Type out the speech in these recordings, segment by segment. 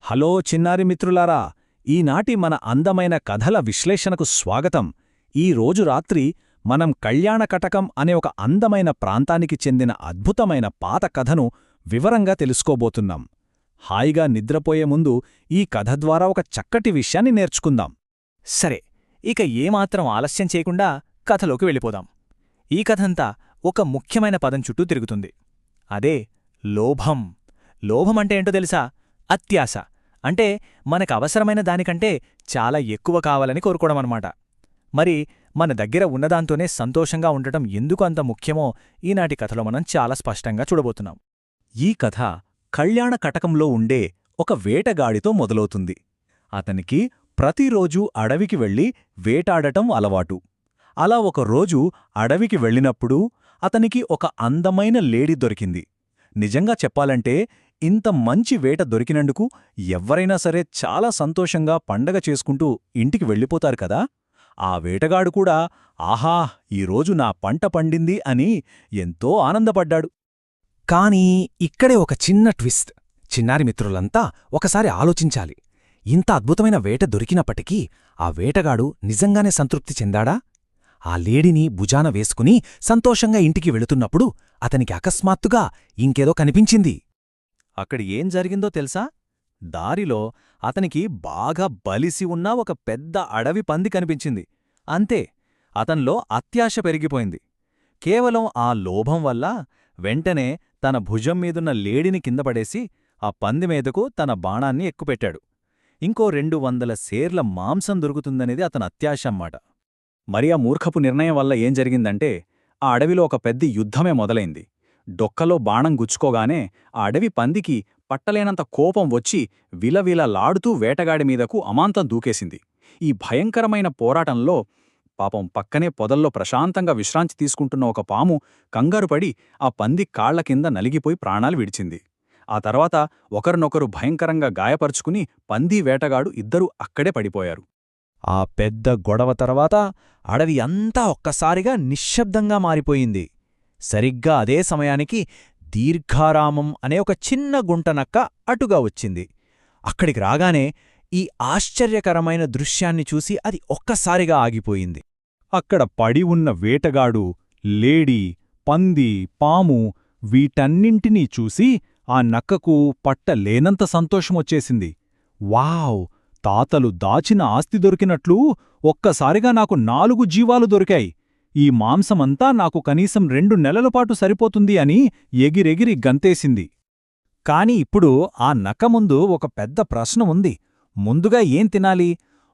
Hello చిన్నారి మిత్రులారా, ఈనాటి మన అందమైన కథల విశ్లేషణకు స్వాగతం. ఈ రోజు రాత్రి మనం కళ్యాణకటకం అనే ఒక అందమైన ప్రాంతానికి చెందిన అద్భుతమైన పాత కథను వివరంగా తెలుసుకోబోతున్నాం. హాయిగా నిద్రపోయే ముందు ఈ కథ ద్వారా ఒక చక్కటి విషయాన్ని నేర్చుకుందాం. సరే, ఇక ఏమాత్రం ఆలస్యం చేయకుండా కథలోకి వెళ్ళిపోదాం. ఈ కథంతా ఒక ముఖ్యమైన పదం చుట్టూ తిరుగుతుంది. అదే లోభం. లోభమంటే ఏంటో తెలుసా? అత్యాశ. అంటే మనకవసరమైన దానికంటే చాలా ఎక్కువ కావాలని కోరుకోవడమన్నమాట. మరి మన దగ్గర ఉన్నదాంతోనే సంతోషంగా ఉండటం ఎందుకు అంత ముఖ్యమో ఈనాటి కథలో మనం చాలా స్పష్టంగా చూడబోతున్నాం. ఈ కథ కళ్యాణకటకంలో ఉండే ఒక వేటగాడితో మొదలవుతుంది. అతనికి ప్రతిరోజూ అడవికి వెళ్లి వేటాడటం అలవాటు. అలా ఒకరోజు అడవికి వెళ్ళినప్పుడు అతనికి ఒక అందమైన లేడీ దొరికింది. నిజంగా చెప్పాలంటే ఇంత మంచి వేట దొరికినందుకు ఎవ్వరైనా సరే చాలా సంతోషంగా పండగ చేసుకుంటూ ఇంటికి వెళ్ళిపోతారు కదా. ఆ వేటగాడు కూడా ఆహా, ఈరోజు నా పంట పండింది అని ఎంతో ఆనందపడ్డాడు. కానీ ఇక్కడే ఒక చిన్న ట్విస్ట్. చిన్నారి మిత్రులంతా ఒకసారి ఆలోచించాలి. ఇంత అద్భుతమైన వేట దొరికినప్పటికీ ఆ వేటగాడు నిజంగానే సంతృప్తి చెందాడా? ఆ లేడీని భుజాన వేసుకుని సంతోషంగా ఇంటికి వెళుతున్నప్పుడు అతనికి అకస్మాత్తుగా ఇంకేదో కనిపించింది. అక్కడి ఏం జరిగిందో తెలుసా? దారిలో అతనికి బాగా బలిసి ఉన్న ఒక పెద్ద అడవి పంది కనిపించింది. అంతే, అతన్లో అత్యాశ పెరిగిపోయింది. కేవలం ఆ లోభం వల్ల వెంటనే తన భుజం మీదున్న లేడిని కిందపడేసి ఆ పంది మీదకు తన బాణాన్ని ఎక్కుపెట్టాడు. ఇంకో 200 సేర్ల మాంసం దొరుకుతుందనేది అతని అత్యాశ అన్నమాట. మరి ఆ మూర్ఖపు నిర్ణయం వల్ల ఏం జరిగిందంటే, ఆ అడవిలో ఒక పెద్ద యుద్ధమే మొదలైంది. డొక్కలో బాణం గుచ్చుకోగానే ఆ అడవి పందికి పట్టలేనంత కోపం వచ్చి విలవిలలాడుతూ వేటగాడి మీదకు అమాంతం దూకేసింది. ఈ భయంకరమైన పోరాటంలో పాపం పక్కనే పొదల్లో ప్రశాంతంగా విశ్రాంతి తీసుకుంటున్న ఒక పాము కంగారుపడి ఆ పంది కాళ్ల కింద నలిగిపోయి ప్రాణాలు విడిచింది. ఆ తర్వాత ఒకరినొకరు భయంకరంగా గాయపరుచుకుని పందీ వేటగాడు ఇద్దరూ అక్కడే పడిపోయారు. ఆ పెద్ద గొడవ తర్వాత అడవి అంతా ఒక్కసారిగా నిశ్శబ్దంగా మారిపోయింది. సరిగ్గా అదే సమయానికి దీర్ఘారామం అనే ఒక చిన్న గుంటనక్క అటుగా వచ్చింది. అక్కడికి రాగానే ఈ ఆశ్చర్యకరమైన దృశ్యాన్ని చూసి అది ఒక్కసారిగా ఆగిపోయింది. అక్కడ పడి ఉన్న వేటగాడు, లేడీ, పంది, పాము వీటన్నింటినీ చూసి ఆ నక్కకు పట్టలేనంత సంతోషమొచ్చేసింది. వావ్! తాతలు దాచిన ఆస్తి దొరికినట్లు ఒక్కసారిగా నాకు 4 జీవాలు దొరికాయి. ఈ మాంసమంతా నాకు కనీసం 2 నెలలపాటు సరిపోతుంది అని ఎగిరెగిరి గంతేసింది. కాని ఇప్పుడు ఆ నక్క ముందు ఒక పెద్ద ప్రశ్న ఉంది. ముందుగా ఏం తినాలి?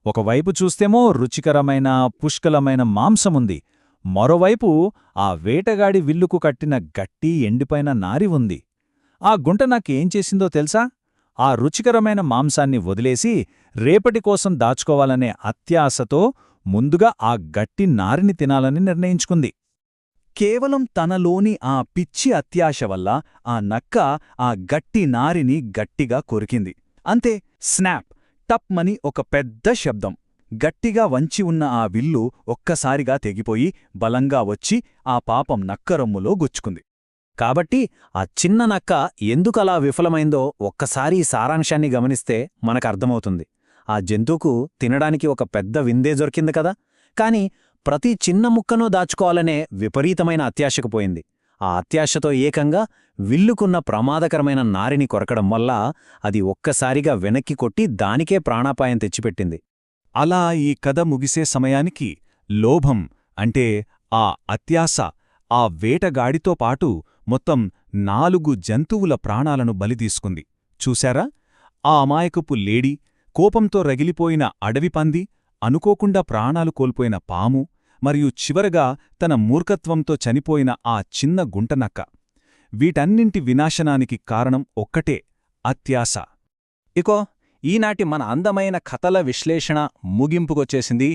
ఒకవైపు చూస్తేమో రుచికరమైన, పుష్కలమైన మాంసముంది. మరోవైపు ఆ వేటగాడి విల్లుకు కట్టిన గట్టి ఎండిపోయిన నారి ఉంది. ఆ గుంట నాకేం చేసిందో తెలుసా? ఆ రుచికరమైన మాంసాన్ని వదిలేసి రేపటి కోసం దాచుకోవాలనే అత్యాశతో ముందుగా ఆ గట్టి నారిని తినాలని నిర్ణయించుకుంది. కేవలం తనలోని ఆ పిచ్చి అత్యాశ వల్ల ఆ నక్క ఆ గట్టి నారిని గట్టిగా కొరికింది. అంతే, స్నాప్! టప్మని ఒక పెద్ద శబ్దం. గట్టిగా వంచి ఉన్న ఆ విల్లు ఒక్కసారిగా తెగిపోయి బలంగా వచ్చి ఆ పాపం నక్కరొమ్ములో గుచ్చుకుంది. కాబట్టి ఆ చిన్న నక్క ఎందుకలా విఫలమైందో ఒక్కసారి ఈ సారాంశాన్ని గమనిస్తే మనకర్థమవుతుంది. ఆ జంతువుకు తినడానికి ఒక పెద్ద విందే దొరికింది కదా, కాని ప్రతి చిన్న ముక్కనూ దాచుకోవాలనే విపరీతమైన అత్యాశకు పోయింది. ఆ అత్యాశతో ఏకంగా విల్లుకున్న ప్రమాదకరమైన నారిని కొరకడం వల్ల అది ఒక్కసారిగా వెనక్కి కొట్టి దానికే ప్రాణాపాయం తెచ్చిపెట్టింది. అలా ఈ కథ ముగిసే సమయానికి లోభం అంటే ఆ అత్యాశ ఆ వేటగాడితో పాటు మొత్తం 4 జంతువుల ప్రాణాలను బలితీసుకుంది. చూశారా? ఆ అమాయకపు లేడీ, కోపంతో రగిలిపోయిన అడవిపంది, అనుకోకుండా ప్రాణాలు కోల్పోయిన పాము, మరియు చివరగా తన మూర్ఖత్వంతో చనిపోయిన ఆ చిన్న గుంటనక్క. వీటన్నింటి వినాశనానికి కారణం ఒక్కటే, అత్యాశ. ఇకో ఈనాటి మన అందమైన కథల విశ్లేషణ ముగింపుకొచ్చేసింది.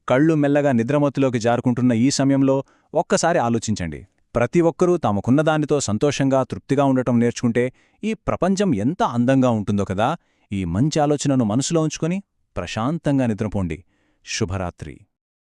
కళ్ళు మెల్లగా నిద్రమత్తులోకి జారుకుంటున్న ఈ సమయంలో ఒక్కసారి ఆలోచించండి. ప్రతి ఒక్కరూ తమకున్నదానితో సంతోషంగా, తృప్తిగా ఉండటం నేర్చుకుంటే ఈ ప్రపంచం ఎంత అందంగా ఉంటుందో కదా. ఈ మంచి ఆలోచనను మనసులో ఉంచుకొని ప్రశాంతంగా నిద్రపోండి. శుభరాత్రి.